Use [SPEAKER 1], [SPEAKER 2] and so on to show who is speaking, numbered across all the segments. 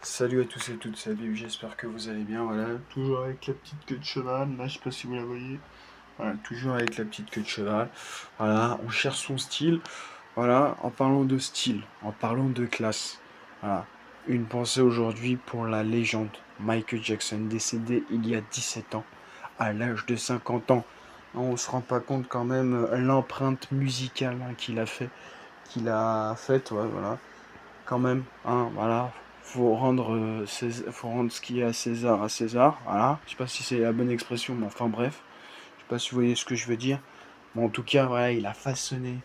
[SPEAKER 1] Salut à tous et toutes, salut, j'espère que vous allez bien, voilà, toujours avec la petite queue de cheval, là je sais pas si vous la voyez, voilà, toujours avec la petite queue de cheval, voilà, on cherche son style, voilà, en parlant de style, en parlant de classe, voilà, une pensée aujourd'hui pour la légende Michael Jackson, décédé il y a 17 ans, à l'âge de 50 ans, on se rend pas compte quand même l'empreinte musicale qu'il a faite, ouais, voilà, quand même, hein, voilà. Faut rendre ce qui est à César, voilà. Je sais pas si c'est la bonne expression, mais enfin bref. Je sais pas si vous voyez ce que je veux dire. Mais en tout cas, voilà, il a façonné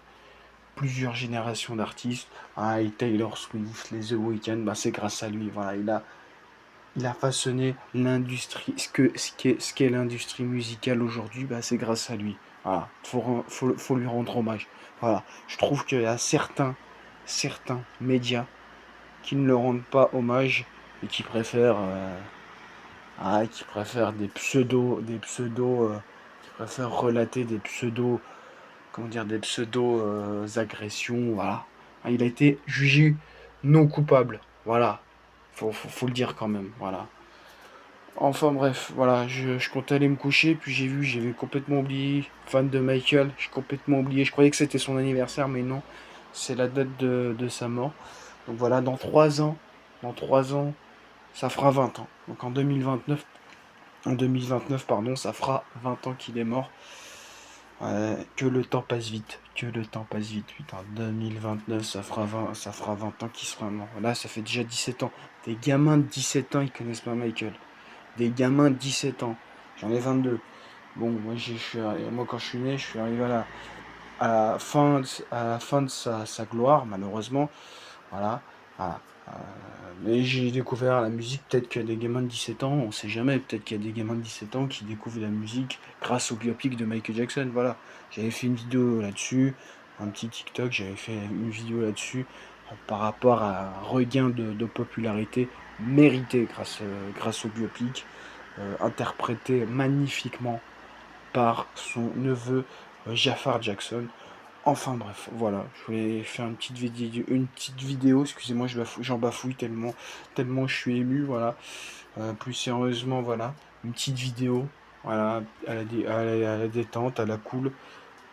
[SPEAKER 1] plusieurs générations d'artistes. Ah, et Taylor Swift, les The Weeknd, bah, c'est grâce à lui. Voilà, il a façonné l'industrie, ce qu'est l'industrie musicale aujourd'hui, bah, c'est grâce à lui. Voilà, faut lui rendre hommage. Voilà, je trouve qu'il y a certains médias qui ne le rendent pas hommage et qui préfèrent qui préfèrent relater des pseudo, comment dire, des pseudo agressions, voilà. Ah, il a été jugé non coupable, voilà. Faut le dire quand même, voilà. Enfin bref, voilà, je comptais aller me coucher, puis j'avais complètement oublié, fan de Michael, j'ai complètement oublié, je croyais que c'était son anniversaire, mais non, c'est la date de sa mort. Donc voilà, dans 3 ans, ça fera 20 ans. Donc en 2029, pardon, ça fera 20 ans qu'il est mort. Que le temps passe vite, que le temps passe vite, putain. 2029, ça fera 20 ans qu'il sera mort. Là, ça fait déjà 17 ans. Des gamins de 17 ans, ils connaissent pas Michael. Des gamins de 17 ans. J'en ai 22. Bon, moi quand je suis né, je suis arrivé à la fin de sa gloire, malheureusement. Voilà. Voilà. Euh, mais j'ai découvert la musique, peut-être qu'il y a des gamins de 17 ans, on sait jamais, peut-être qu'il y a des gamins de 17 ans qui découvrent la musique grâce au biopic de Michael Jackson. Voilà. J'avais fait une vidéo là-dessus, un petit TikTok, j'avais fait une vidéo là-dessus par rapport à un regain de popularité mérité grâce au biopic, interprété magnifiquement par son neveu Jafar Jackson. Enfin bref, voilà, je voulais faire une petite vidéo, excusez-moi, j'en bafouille tellement je suis ému, voilà. Plus sérieusement, voilà, une petite vidéo, voilà, à la détente, à la cool,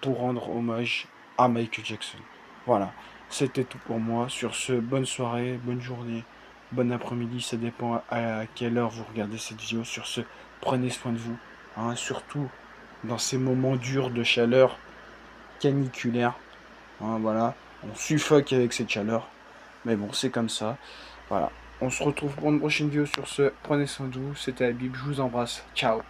[SPEAKER 1] pour rendre hommage à Michael Jackson. Voilà, c'était tout pour moi. Sur ce, bonne soirée, bonne journée, bon après-midi, ça dépend à quelle heure vous regardez cette vidéo. Sur ce, prenez soin de vous, hein, surtout dans ces moments durs de chaleur caniculaire. Hein, voilà, on suffoque avec cette chaleur. Mais bon, c'est comme ça. Voilà. On se retrouve pour une prochaine vidéo sur ce. Prenez soin de vous. C'était Habib. Je vous embrasse. Ciao.